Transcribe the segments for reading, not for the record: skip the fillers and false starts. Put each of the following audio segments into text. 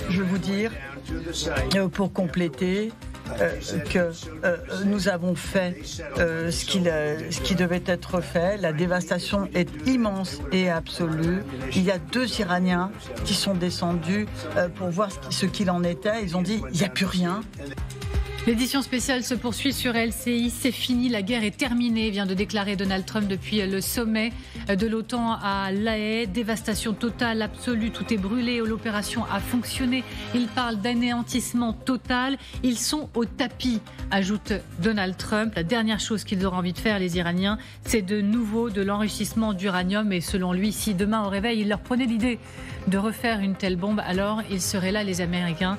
Je veux vous dire, pour compléter, que nous avons fait ce qui devait être fait. La dévastation est immense et absolue. Il y a 2 Iraniens qui sont descendus pour voir ce qu'il en était. Ils ont dit, il n'y a plus rien. L'édition spéciale se poursuit sur LCI. C'est fini, la guerre est terminée, vient de déclarer Donald Trump depuis le sommet de l'OTAN à La Haye. Dévastation totale, absolue, tout est brûlé. L'opération a fonctionné. Il parle d'anéantissement total. Ils sont au tapis, ajoute Donald Trump. La dernière chose qu'ils auront envie de faire, les Iraniens, c'est de nouveau de l'enrichissement d'uranium. Et selon lui, si demain au réveil, il leur prenait l'idée de refaire une telle bombe, alors ils seraient là, les Américains,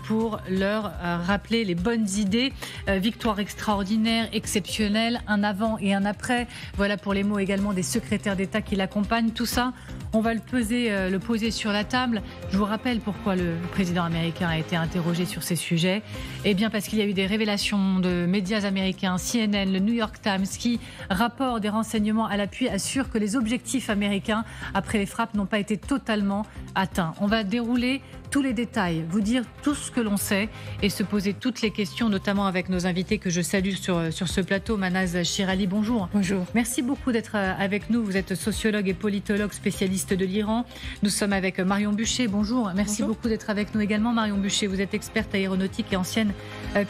pour leur rappeler les bonnes idées. Victoire extraordinaire, exceptionnelle, un avant et un après. Voilà pour les mots également des secrétaires d'État qui l'accompagnent. Tout ça, on va le poser sur la table. Je vous rappelle pourquoi le président américain a été interrogé sur ces sujets. Eh bien parce qu'il y a eu des révélations de médias américains, CNN, le New York Times, qui rapportent des renseignements à l'appui, assurent que les objectifs américains, après les frappes, n'ont pas été totalement atteints. On va dérouler tous les détails, vous dire tout ce que l'on sait et se poser toutes les questions, notamment avec nos invités que je salue sur ce plateau. Manaz Shirali, bonjour. Bonjour. Merci beaucoup d'être avec nous. Vous êtes sociologue et politologue spécialiste de l'Iran. Nous sommes avec Marion Bucher, bonjour. Merci beaucoup d'être avec nous également. Marion Bucher, vous êtes experte aéronautique et ancienne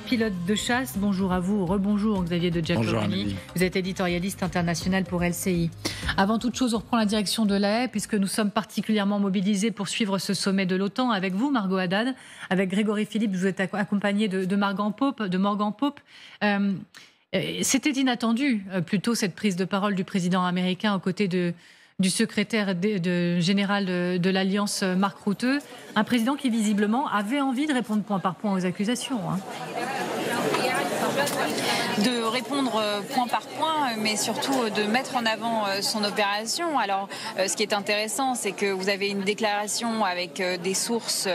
pilote de chasse. Bonjour à vous. Rebonjour Xavier de Giacomini. Vous êtes éditorialiste international pour LCI. Avant toute chose, on reprend la direction de La Haye puisque nous sommes particulièrement mobilisés pour suivre ce sommet de l'OTAN avec vous, Margot Haddad, avec Grégory Philippe, vous êtes accompagné de Morgan Pope. C'était inattendu, plutôt, cette prise de parole du président américain aux côtés du secrétaire général de l'Alliance, Mark Rutte, un président qui visiblement avait envie de répondre point par point aux accusations. De répondre point par point, mais surtout de mettre en avant son opération. Alors, ce qui est intéressant, c'est que vous avez une déclaration avec des sources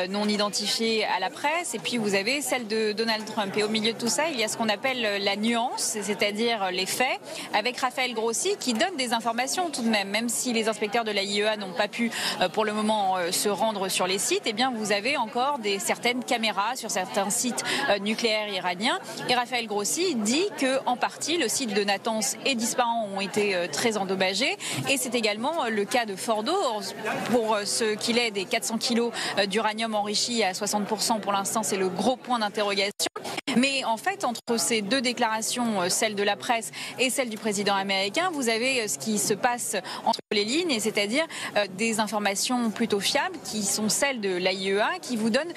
non identifiées à la presse, et puis vous avez celle de Donald Trump. Et au milieu de tout ça, il y a ce qu'on appelle la nuance, c'est-à-dire les faits, avec Raphaël Grossi, qui donne des informations tout de même si les inspecteurs de l'AIEA n'ont pas pu, pour le moment, se rendre sur les sites. Eh bien, vous avez encore certaines caméras sur certains sites nucléaires iraniens. Et Raphaël Grossi dit qu'en partie, le site de Natanz et d'Ispahan ont été très endommagés. Et c'est également le cas de Fordo. Pour ce qu'il est des 400 kilos d'uranium enrichi à 60%, pour l'instant, c'est le gros point d'interrogation. Mais en fait, entre ces deux déclarations, celle de la presse et celle du président américain, vous avez ce qui se passe entre les lignes, et c'est-à-dire des informations plutôt fiables qui sont celles de l'AIEA, qui vous donnent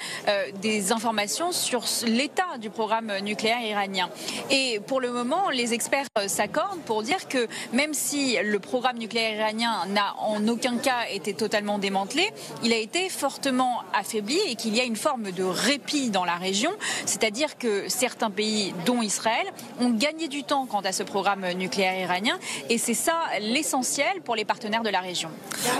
des informations sur l'état du programme nucléaire iranien. Et pour le moment, les experts s'accordent pour dire que même si le programme nucléaire iranien n'a en aucun cas été totalement démantelé, il a été fortement affaibli et qu'il y a une forme de répit dans la région, c'est-à-dire que certains pays, dont Israël, ont gagné du temps quant à ce programme nucléaire iranien, et c'est ça l'essentiel pour les partenaires de la région.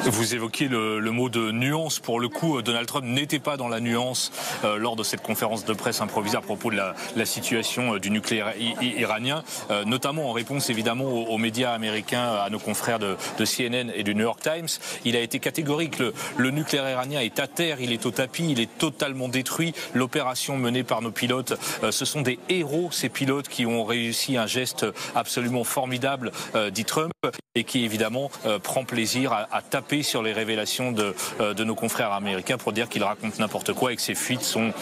Vous évoquiez le mot de nuance. Pour le coup, Donald Trump n'était pas dans la nuance lors de cette conférence de presse improvisée à propos de la situation du nucléaire iranien, notamment en réponse évidemment aux médias américains, à nos confrères de CNN et du New York Times. Il a été catégorique. Le nucléaire iranien est à terre, il est au tapis, il est totalement détruit. L'opération menée par nos pilotes, ce sont des héros, ces pilotes qui ont réussi un geste absolument formidable, dit Trump, et qui évidemment prend plaisir à taper sur les révélations de nos confrères américains pour dire qu'ils racontent n'importe quoi et que ces fuites sont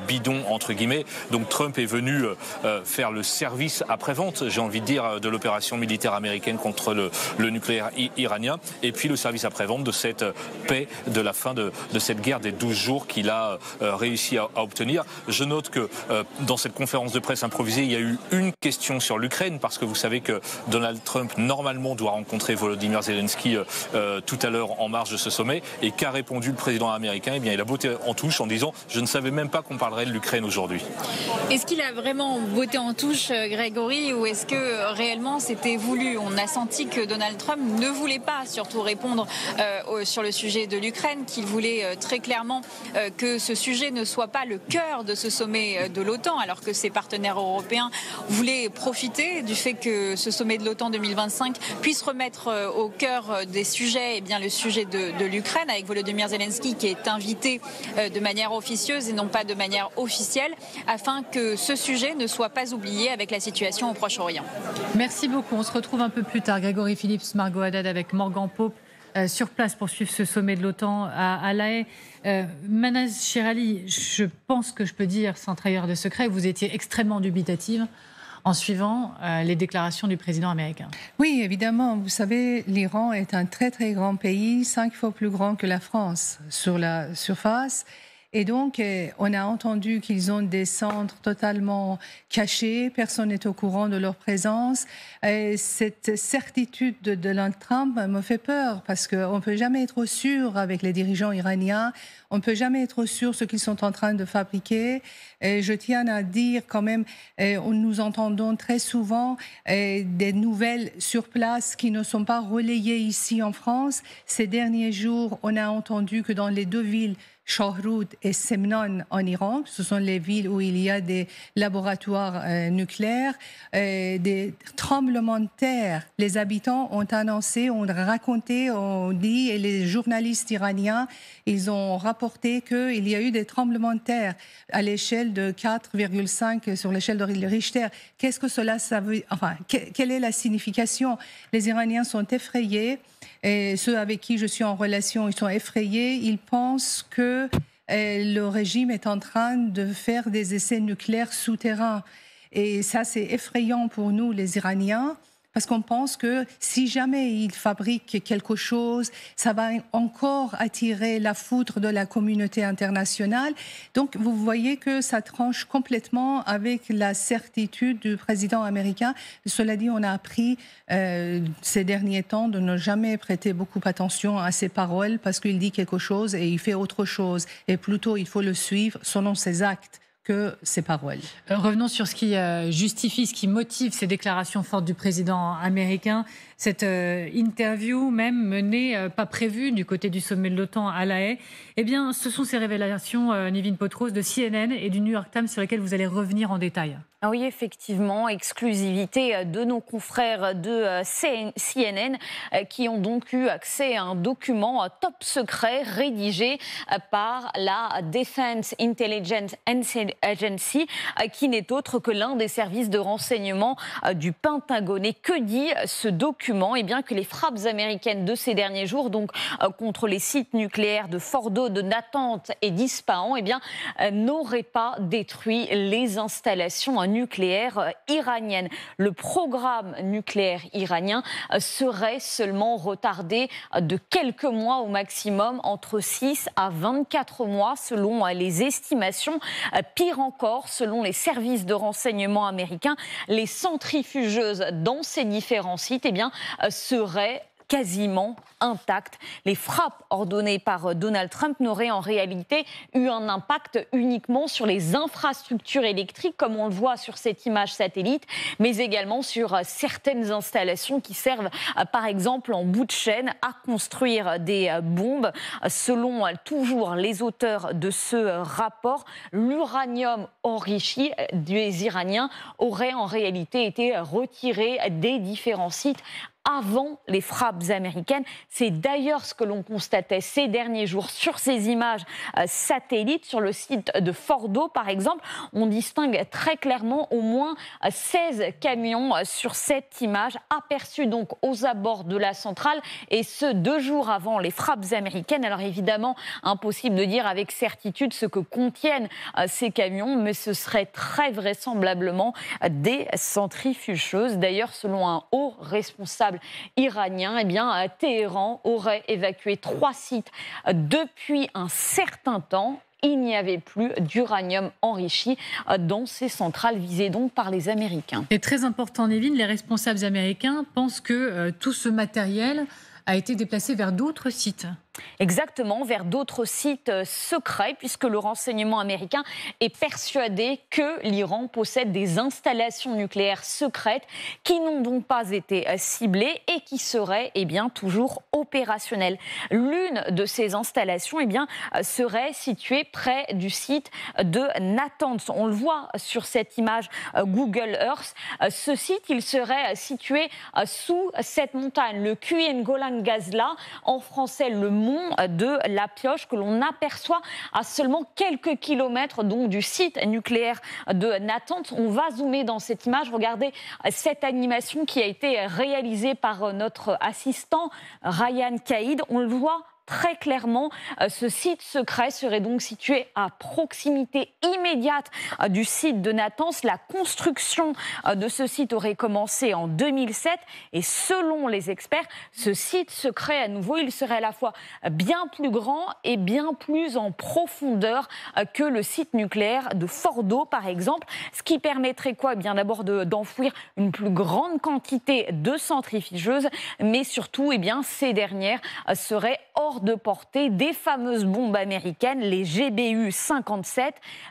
bidons, entre guillemets. Donc Trump est venu faire le service après-vente, j'ai envie de dire, de l'opération militaire américaine contre le nucléaire iranien, et puis le service après-vente de cette paix, de la fin de cette guerre des 12 jours qu'il a réussi à obtenir. Je note que dans cette conférence de presse improvisée, il y a eu une question sur l'Ukraine, parce que vous savez que Donald Trump, normalement, doit rencontrer Volodymyr Zelensky tout à l'heure en marge de ce sommet. Et qu'a répondu le président américain? Eh bien, il a botté en touche en disant « Je ne savais même pas qu'on parlerait de l'Ukraine aujourd'hui ». Est-ce qu'il a vraiment botté en touche, Grégory, ou est-ce que réellement c'était voulu? On a senti que Donald Trump ne voulait pas surtout répondre sur le sujet de l'Ukraine, qu'il voulait très clairement que ce sujet ne soit pas le cœur de ce sommet de l'OTAN. Alors alors que ses partenaires européens voulaient profiter du fait que ce sommet de l'OTAN 2025 puisse remettre au cœur des sujets le sujet de l'Ukraine, avec Volodymyr Zelensky qui est invité de manière officieuse et non pas de manière officielle, afin que ce sujet ne soit pas oublié avec la situation au Proche-Orient. Merci beaucoup. On se retrouve un peu plus tard. Grégory Phillips, Margot Haddad avec Morgan Pope sur place pour suivre ce sommet de l'OTAN à La Haye. Manaz Chirali, je pense que je peux dire, sans trahir de secret, que vous étiez extrêmement dubitative en suivant les déclarations du président américain. Oui, évidemment. Vous savez, l'Iran est un très très grand pays, 5 fois plus grand que la France sur la surface. Et donc, on a entendu qu'ils ont des centres totalement cachés, personne n'est au courant de leur présence. Et cette certitude de Donald Trump me fait peur parce qu'on ne peut jamais être sûr avec les dirigeants iraniens, on ne peut jamais être sûr de ce qu'ils sont en train de fabriquer. Et je tiens à dire quand même, nous entendons très souvent des nouvelles sur place qui ne sont pas relayées ici en France. Ces derniers jours, on a entendu que dans les 2 villes, Shahrud et Semnan en Iran, ce sont les villes où il y a des laboratoires nucléaires, des tremblements de terre. Les habitants ont annoncé, ont raconté, ont dit, et les journalistes iraniens, ils ont rapporté qu'il y a eu des tremblements de terre à l'échelle de 4,5 sur l'échelle de Richter. Qu'est-ce que cela veut, enfin, quelle est la signification? Les Iraniens sont effrayés. Et ceux avec qui je suis en relation, ils sont effrayés. Ils pensent que le régime est en train de faire des essais nucléaires souterrains. Et ça, c'est effrayant pour nous, les Iraniens, parce qu'on pense que si jamais ils fabriquent quelque chose, ça va encore attirer la foudre de la communauté internationale. Donc, vous voyez que ça tranche complètement avec la certitude du président américain. Cela dit, on a appris ces derniers temps de ne jamais prêter beaucoup attention à ses paroles parce qu'il dit quelque chose et il fait autre chose. Et plutôt, il faut le suivre selon ses actes que ses paroles. Revenons sur ce qui justifie, ce qui motive ces déclarations fortes du président américain. Cette interview même menée, pas prévue, du côté du sommet de l'OTAN à La Haye. Eh bien, ce sont ces révélations, Nevin Potros, de CNN et du New York Times sur lesquelles vous allez revenir en détail. Ah oui, effectivement, exclusivité de nos confrères de CNN qui ont donc eu accès à un document top secret rédigé par la Defense Intelligence Agency, qui n'est autre que l'un des services de renseignement du Pentagone. Et que dit ce document? Eh bien, que les frappes américaines de ces derniers jours, donc contre les sites nucléaires de Fordo, de Natanz et d'Ispahan, eh bien, n'auraient pas détruit les installations nucléaire iranienne. Le programme nucléaire iranien serait seulement retardé de quelques mois au maximum, entre 6 à 24 mois selon les estimations. Pire encore, selon les services de renseignement américains, les centrifugeuses dans ces différents sites seraient quasiment intactes. Les frappes ordonnées par Donald Trump n'auraient en réalité eu un impact uniquement sur les infrastructures électriques, comme on le voit sur cette image satellite, mais également sur certaines installations qui servent, par exemple, en bout de chaîne, à construire des bombes. Selon toujours les auteurs de ce rapport, l'uranium enrichi des Iraniens aurait en réalité été retiré des différents sites avant les frappes américaines. C'est d'ailleurs ce que l'on constatait ces derniers jours sur ces images satellites. Sur le site de Fordo, par exemple, on distingue très clairement au moins 16 camions sur cette image, aperçus donc aux abords de la centrale, et ce 2 jours avant les frappes américaines. Alors évidemment, impossible de dire avec certitude ce que contiennent ces camions, mais ce serait très vraisemblablement des centrifugeuses. D'ailleurs, selon un haut responsable iranien, Téhéran aurait évacué 3 sites depuis un certain temps. Il n'y avait plus d'uranium enrichi dans ces centrales visées donc par les Américains. Et très important, Nevin, les responsables américains pensent que tout ce matériel a été déplacé vers d'autres sites. Exactement, vers d'autres sites secrets, puisque le renseignement américain est persuadé que l'Iran possède des installations nucléaires secrètes qui n'ont donc pas été ciblées et qui seraient toujours opérationnelles. L'une de ces installations serait située près du site de Natanz. On le voit sur cette image Google Earth. Ce site, il serait situé sous cette montagne, le Kuyen Golan Gazla, en français le mont de la Pioche, que l'on aperçoit à seulement quelques kilomètres donc du site nucléaire de Natanz. On va zoomer dans cette image. Regardez cette animation qui a été réalisée par notre assistant Ryan Caïd. On le voit très clairement, ce site secret serait donc situé à proximité immédiate du site de Natanz. La construction de ce site aurait commencé en 2007 et selon les experts, ce site secret, à nouveau, il serait à la fois bien plus grand et bien plus en profondeur que le site nucléaire de Fordo, par exemple, ce qui permettrait quoi ? D'abord d'enfouir une plus grande quantité de centrifugeuses, mais surtout, ces dernières seraient hors de portée des fameuses bombes américaines, les GBU-57.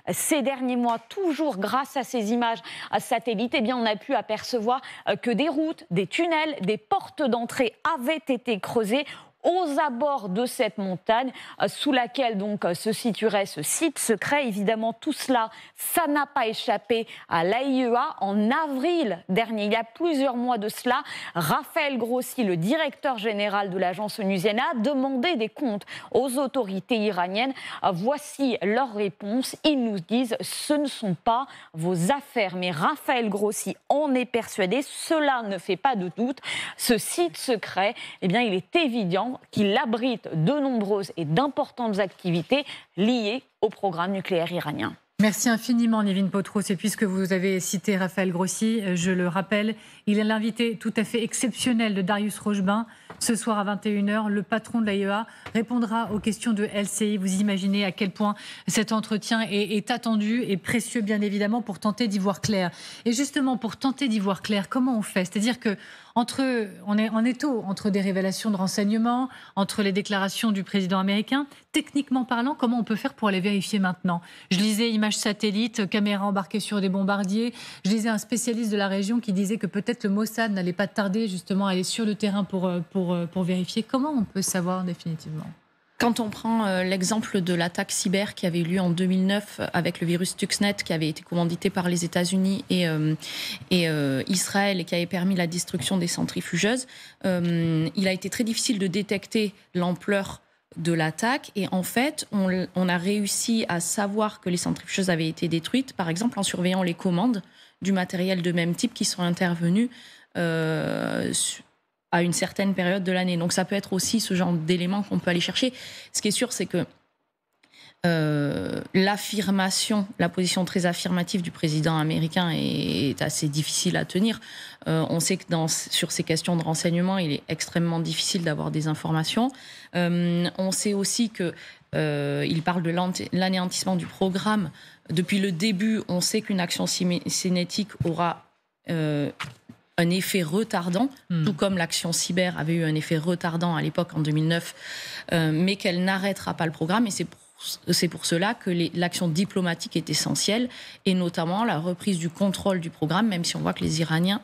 Ces derniers mois, toujours grâce à ces images satellites, on a pu apercevoir que des routes, des tunnels, des portes d'entrée avaient été creusées aux abords de cette montagne sous laquelle donc se situerait ce site secret. Évidemment, tout cela, ça n'a pas échappé à l'AIEA. En avril dernier, il y a plusieurs mois de cela, Raphaël Grossi, le directeur général de l'agence onusienne, a demandé des comptes aux autorités iraniennes. Voici leur réponse. Ils nous disent « ce ne sont pas vos affaires ». Mais Raphaël Grossi en est persuadé, cela ne fait pas de doute. Ce site secret, il est évident qu'il abrite de nombreuses et d'importantes activités liées au programme nucléaire iranien. Merci infiniment, Nevin Potros. Et puisque vous avez cité Raphaël Grossi, je le rappelle, il est l'invité tout à fait exceptionnel de Darius Rochebin. Ce soir à 21h, le patron de l'AIEA répondra aux questions de LCI. Vous imaginez à quel point cet entretien est attendu et précieux, bien évidemment, pour tenter d'y voir clair. Et justement, pour tenter d'y voir clair, comment on fait ? C'est-à-dire que on est en étau entre des révélations de renseignements, entre les déclarations du président américain. Techniquement parlant, comment on peut faire pour les vérifier maintenant ? Je lisais images satellites, caméras embarquées sur des bombardiers. Je lisais un spécialiste de la région qui disait que peut-être le Mossad n'allait pas tarder justement à aller sur le terrain pour vérifier. Comment on peut savoir définitivement ? Quand on prend l'exemple de l'attaque cyber qui avait eu lieu en 2009 avec le virus Stuxnet qui avait été commandité par les États-Unis et Israël et qui avait permis la destruction des centrifugeuses, il a été très difficile de détecter l'ampleur de l'attaque et en fait on a réussi à savoir que les centrifugeuses avaient été détruites, par exemple en surveillant les commandes du matériel de même type qui sont intervenus à une certaine période de l'année. Donc ça peut être aussi ce genre d'éléments qu'on peut aller chercher. Ce qui est sûr, c'est que l'affirmation, la position très affirmative du président américain est assez difficile à tenir. On sait que sur ces questions de renseignement, il est extrêmement difficile d'avoir des informations. On sait aussi que il parle de l'anéantissement du programme. Depuis le début, on sait qu'une action cinétique aura un effet retardant, tout comme l'action cyber avait eu un effet retardant à l'époque en 2009, mais qu'elle n'arrêtera pas le programme. Et c'est pour cela que l'action diplomatique est essentielle, et notamment la reprise du contrôle du programme, même si on voit que les Iraniens,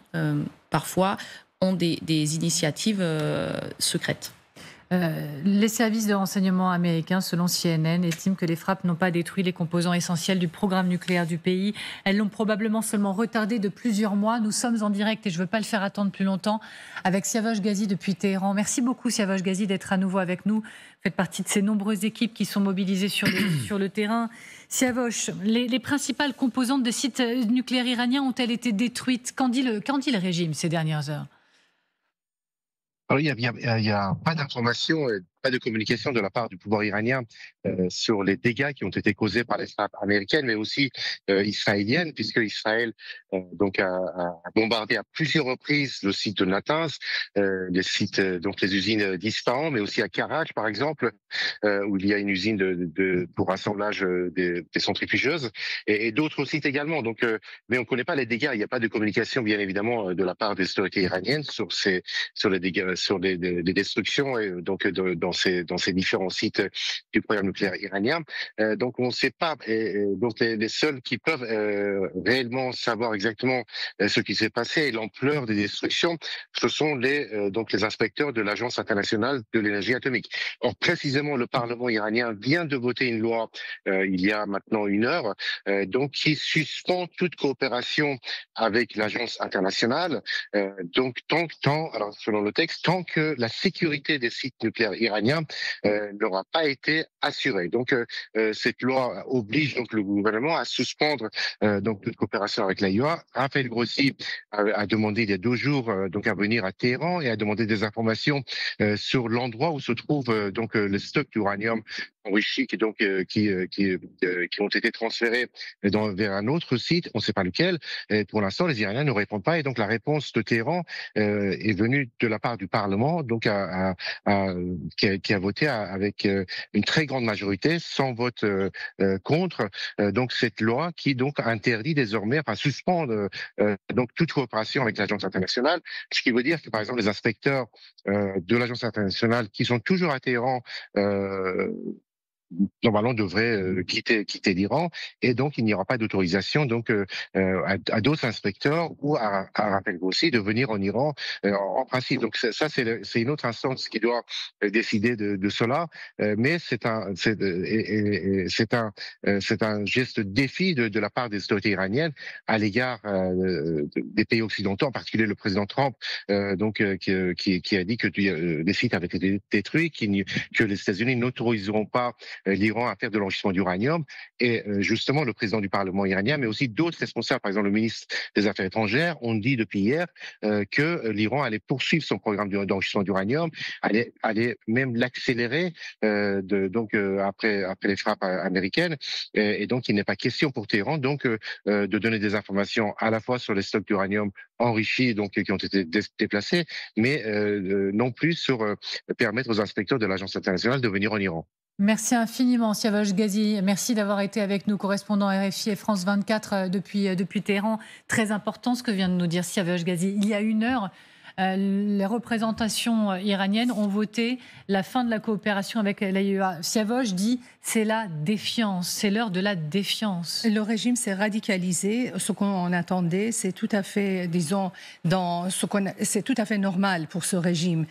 parfois, ont des initiatives secrètes. Les services de renseignement américains, selon CNN, estiment que les frappes n'ont pas détruit les composants essentiels du programme nucléaire du pays. Elles l'ont probablement seulement retardé de plusieurs mois. Nous sommes en direct et je ne veux pas le faire attendre plus longtemps avec Siavosh Ghazi depuis Téhéran. Merci beaucoup, Siavosh Ghazi, d'être à nouveau avec nous. Vous faites partie de ces nombreuses équipes qui sont mobilisées sur le terrain. Siavosh, les principales composantes de sites nucléaires iraniens ont-elles été détruites ? Qu'en dit le régime ces dernières heures ? Alors, il y a pas d'information, pas de communication de la part du pouvoir iranien sur les dégâts qui ont été causés par les frappes américaines, mais aussi israéliennes, puisque Israël donc a bombardé à plusieurs reprises le site de Natanz, les sites donc les usines d'Isfahan, mais aussi à Karaj par exemple, où il y a une usine pour assemblage des centrifugeuses, et d'autres sites également. Donc, mais on ne connaît pas les dégâts. Il n'y a pas de communication, bien évidemment, de la part des autorités iraniennes sur les dégâts, sur les destructions et donc dans ces différents sites du programme nucléaire iranien. Donc on ne sait pas. Donc les seuls qui peuvent réellement savoir exactement ce qui s'est passé et l'ampleur des destructions, ce sont les inspecteurs de l'Agence internationale de l'énergie atomique. Or précisément, le Parlement iranien vient de voter une loi il y a maintenant 1 heure, donc qui suspend toute coopération avec l'Agence internationale. Donc alors selon le texte, tant que la sécurité des sites nucléaires iraniens n'aura pas été assurée. Donc cette loi oblige donc le gouvernement à suspendre donc toute coopération avec l'AIEA. Raphaël Grossi a demandé il y a 2 jours donc à venir à Téhéran et a demandé des informations sur l'endroit où se trouve donc le stock d'uranium enrichi qui ont été transférés vers un autre site, on ne sait pas lequel. Et pour l'instant, les Iraniens ne répondent pas et donc la réponse de Téhéran est venue de la part du Parlement, donc qui a voté avec une très grande majorité, sans vote contre. Donc cette loi qui donc interdit désormais, suspendre donc toute coopération avec l'Agence internationale, ce qui veut dire que par exemple les inspecteurs de l'Agence internationale qui sont toujours à Téhéran normalement devrait quitter l'Iran et donc il n'y aura pas d'autorisation donc à d'autres inspecteurs ou à Raphaël Grossi de venir en Iran en principe. Donc ça c'est une autre instance qui doit décider de cela, mais c'est un geste défi de la part des autorités iraniennes à l'égard des pays occidentaux, en particulier le président Trump qui a dit que les sites avaient été détruits, que les États-Unis n'autoriseront pas l'Iran à faire de l'enrichissement d'uranium. Et justement, le président du Parlement iranien, mais aussi d'autres responsables, par exemple le ministre des Affaires étrangères, ont dit depuis hier que l'Iran allait poursuivre son programme d'enrichissement d'uranium, allait même l'accélérer après les frappes américaines. Et donc, il n'est pas question pour Téhéran de donner des informations à la fois sur les stocks d'uranium enrichis qui ont été déplacés, mais non plus sur permettre aux inspecteurs de l'Agence internationale de venir en Iran. Merci infiniment, Siavash Ghazi. Merci d'avoir été avec nous, correspondant RFI et France 24 depuis Téhéran. Très important ce que vient de nous dire Siavash Ghazi. Il y a 1 heure, les représentations iraniennes ont voté la fin de la coopération avec l'AIEA. Siavash dit c'est la défiance, c'est l'heure de la défiance. Le régime s'est radicalisé. Ce qu'on attendait, c'est tout à fait, c'est tout à fait normal pour ce régime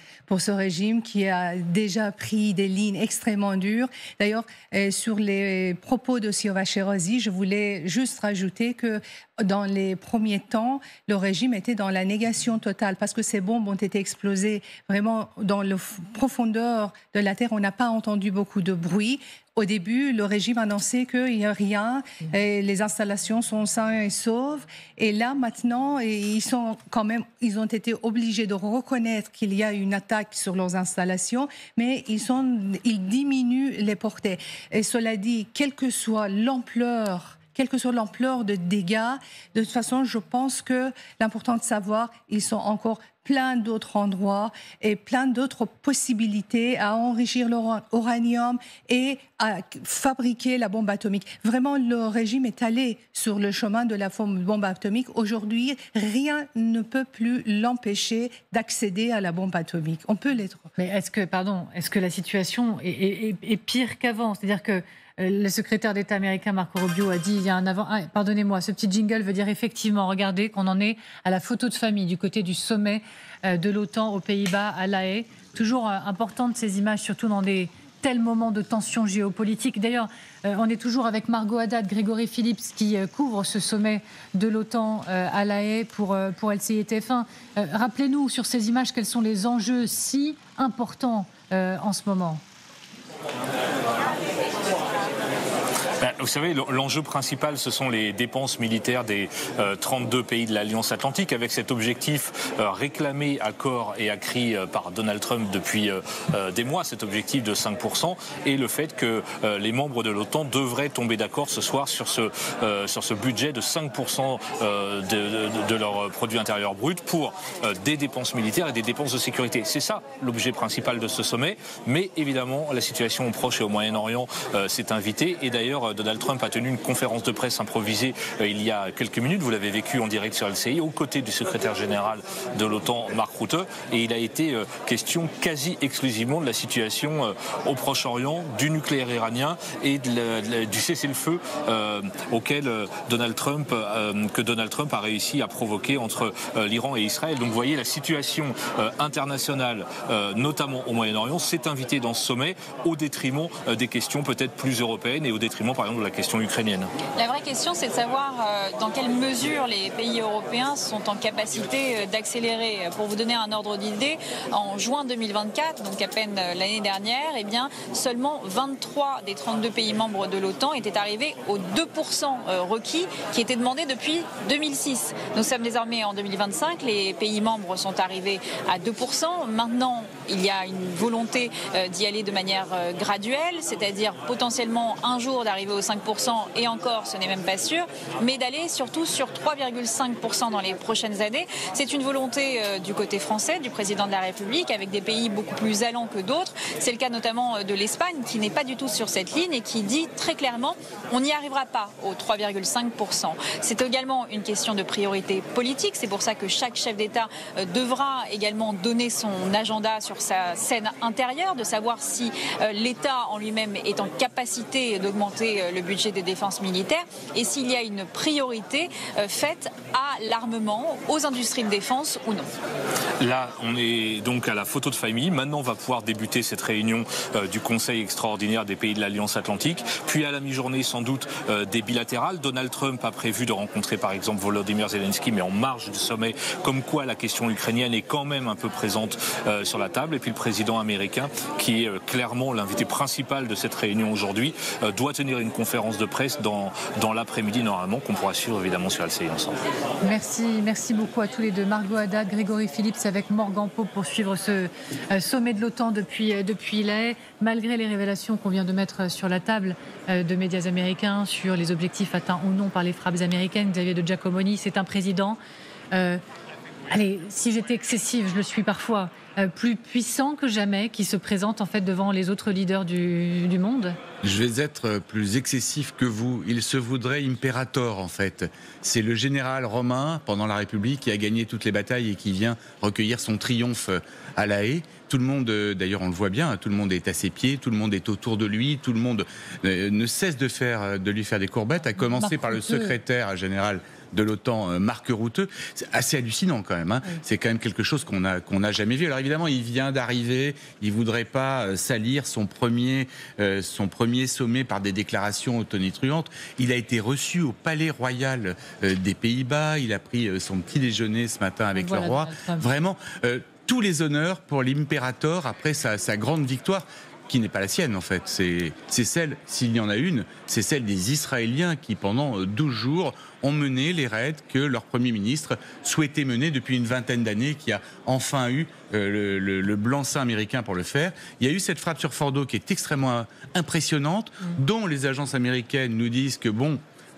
qui a déjà pris des lignes extrêmement dures. D'ailleurs, sur les propos de Siavash Ghazi, je voulais juste rajouter que dans les premiers temps, le régime était dans la négation totale parce que ces bombes ont été explosées vraiment dans la profondeur de la terre. On n'a pas entendu beaucoup de bruit. Au début, le régime annonçait qu'il n'y a rien, et les installations sont saines et sauves. Et là, maintenant, ils ont été obligés de reconnaître qu'il y a une attaque sur leurs installations, mais ils diminuent les portées. Et cela dit, quelle que soit l'ampleur de dégâts, de toute façon, je pense que l'important de savoir, ils sont encore plein d'autres endroits et plein d'autres possibilités à enrichir l'uranium et à fabriquer la bombe atomique. Vraiment, le régime est allé sur le chemin de la bombe atomique. Aujourd'hui, rien ne peut plus l'empêcher d'accéder à la bombe atomique. On peut l'être. Mais est-ce que la situation est pire qu'avant ? C'est-à-dire que le secrétaire d'État américain Marco Rubio a dit il y a un avant. Pardonnez-moi, ce petit jingle veut dire effectivement, regardez qu'on en est à la photo de famille du côté du sommet de l'OTAN aux Pays-Bas, à La Haye. Toujours importante ces images, surtout dans des tels moments de tension géopolitique. D'ailleurs, on est toujours avec Margot Haddad, Grégory Phillips qui couvre ce sommet de l'OTAN à La Haye pour LCI et TF1. Rappelez-nous sur ces images quels sont les enjeux si importants en ce moment. Vous savez, l'enjeu principal, ce sont les dépenses militaires des 32 pays de l'Alliance Atlantique, avec cet objectif réclamé à corps et à cri par Donald Trump depuis des mois, cet objectif de 5%, et le fait que les membres de l'OTAN devraient tomber d'accord ce soir sur ce budget de 5% de leur produit intérieur brut pour des dépenses militaires et des dépenses de sécurité. C'est ça l'objet principal de ce sommet, mais évidemment, la situation au Proche et au Moyen-Orient s'est invitée, et d'ailleurs, D'ailleurs, Donald Trump a tenu une conférence de presse improvisée il y a quelques minutes. Vous l'avez vécu en direct sur LCI, aux côtés du secrétaire général de l'OTAN, Mark Rutte. Et il a été question quasi exclusivement de la situation au Proche-Orient, du nucléaire iranien et du cessez-le-feu auquel Donald Trump a réussi à provoquer entre l'Iran et Israël. Donc vous voyez, la situation internationale, notamment au Moyen-Orient, s'est invitée dans ce sommet au détriment des questions peut-être plus européennes et au détriment par exemple de la question ukrainienne. La vraie question, c'est de savoir dans quelle mesure les pays européens sont en capacité d'accélérer. Pour vous donner un ordre d'idée, en juin 2024, donc à peine l'année dernière, eh bien, seulement 23 des 32 pays membres de l'OTAN étaient arrivés aux 2% requis qui étaient demandés depuis 2006. Nous sommes désormais en 2025, les pays membres sont arrivés à 2%. Maintenant, il y a une volonté d'y aller de manière graduelle, c'est-à-dire potentiellement un jour d'arriver aux 5%, et encore, ce n'est même pas sûr, mais d'aller surtout sur 3,5% dans les prochaines années. C'est une volonté du côté français, du président de la République, avec des pays beaucoup plus allants que d'autres. C'est le cas notamment de l'Espagne, qui n'est pas du tout sur cette ligne et qui dit très clairement on n'y arrivera pas aux 3,5%. C'est également une question de priorité politique. C'est pour ça que chaque chef d'État devra également donner son agenda sur sa scène intérieure, de savoir si l'État en lui-même est en capacité d'augmenter le budget des défenses militaires et s'il y a une priorité faite à l'armement, aux industries de défense ou non. Là, on est donc à la photo de famille. Maintenant, on va pouvoir débuter cette réunion du Conseil extraordinaire des pays de l'Alliance Atlantique. Puis à la mi-journée, sans doute, des bilatérales. Donald Trump a prévu de rencontrer par exemple Volodymyr Zelensky, mais en marge du sommet, comme quoi la question ukrainienne est quand même un peu présente sur la table. Et puis le président américain, qui est clairement l'invité principal de cette réunion aujourd'hui, doit tenir une conférence de presse dans l'après-midi normalement, qu'on pourra suivre évidemment sur LCI ensemble. Merci beaucoup à tous les deux. Margot Haddad, Grégory Phillips avec Morgan Pau pour suivre ce sommet de l'OTAN depuis La Haye. Malgré les révélations qu'on vient de mettre sur la table de médias américains sur les objectifs atteints ou non par les frappes américaines, Xavier de Giacomoni, c'est un président, si j'étais excessive, je le suis parfois, plus puissant que jamais, qui se présente en fait devant les autres leaders du monde. Je vais être plus excessif que vous. Il se voudrait impérator, en fait. C'est le général romain, pendant la République, qui a gagné toutes les batailles et qui vient recueillir son triomphe à La Haye. Tout le monde, d'ailleurs on le voit bien, tout le monde est à ses pieds, tout le monde est autour de lui, tout le monde ne cesse de lui faire des courbettes, à commencer par le secrétaire général de l'OTAN, Mark Rutte. C'est assez hallucinant quand même, hein. Oui. C'est quand même quelque chose qu'on n'a jamais vu. Alors évidemment, il vient d'arriver, il voudrait pas salir son premier sommet par des déclarations tonitruantes. Il a été reçu au Palais Royal des Pays-Bas, il a pris son petit déjeuner ce matin avec le roi. Vraiment, tous les honneurs pour l'impérator après sa grande victoire, qui n'est pas la sienne en fait. C'est celle, s'il y en a une, c'est celle des Israéliens qui pendant 12 jours ont mené les raids que leur Premier ministre souhaitait mener depuis une vingtaine d'années, qui a enfin eu le blanc-seing américain pour le faire. Il y a eu cette frappe sur Fordo qui est extrêmement impressionnante, dont les agences américaines nous disent que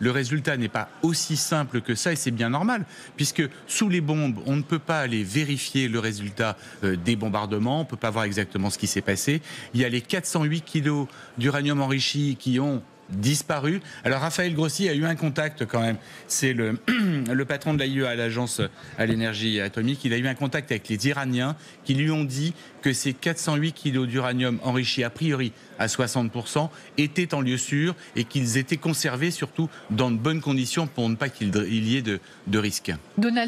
le résultat n'est pas aussi simple que ça, et c'est bien normal, puisque sous les bombes, on ne peut pas aller vérifier le résultat des bombardements, on ne peut pas voir exactement ce qui s'est passé. Il y a les 408 kilos d'uranium enrichi qui ont disparu. Alors Raphaël Grossi a eu un contact quand même, c'est le patron de l'AIEA, l'agence à l'énergie atomique. Il a eu un contact avec les Iraniens qui lui ont dit que ces 408 kilos d'uranium enrichi a priori à 60% étaient en lieu sûr et qu'ils étaient conservés surtout dans de bonnes conditions pour ne pas qu'il y ait de risques. Donald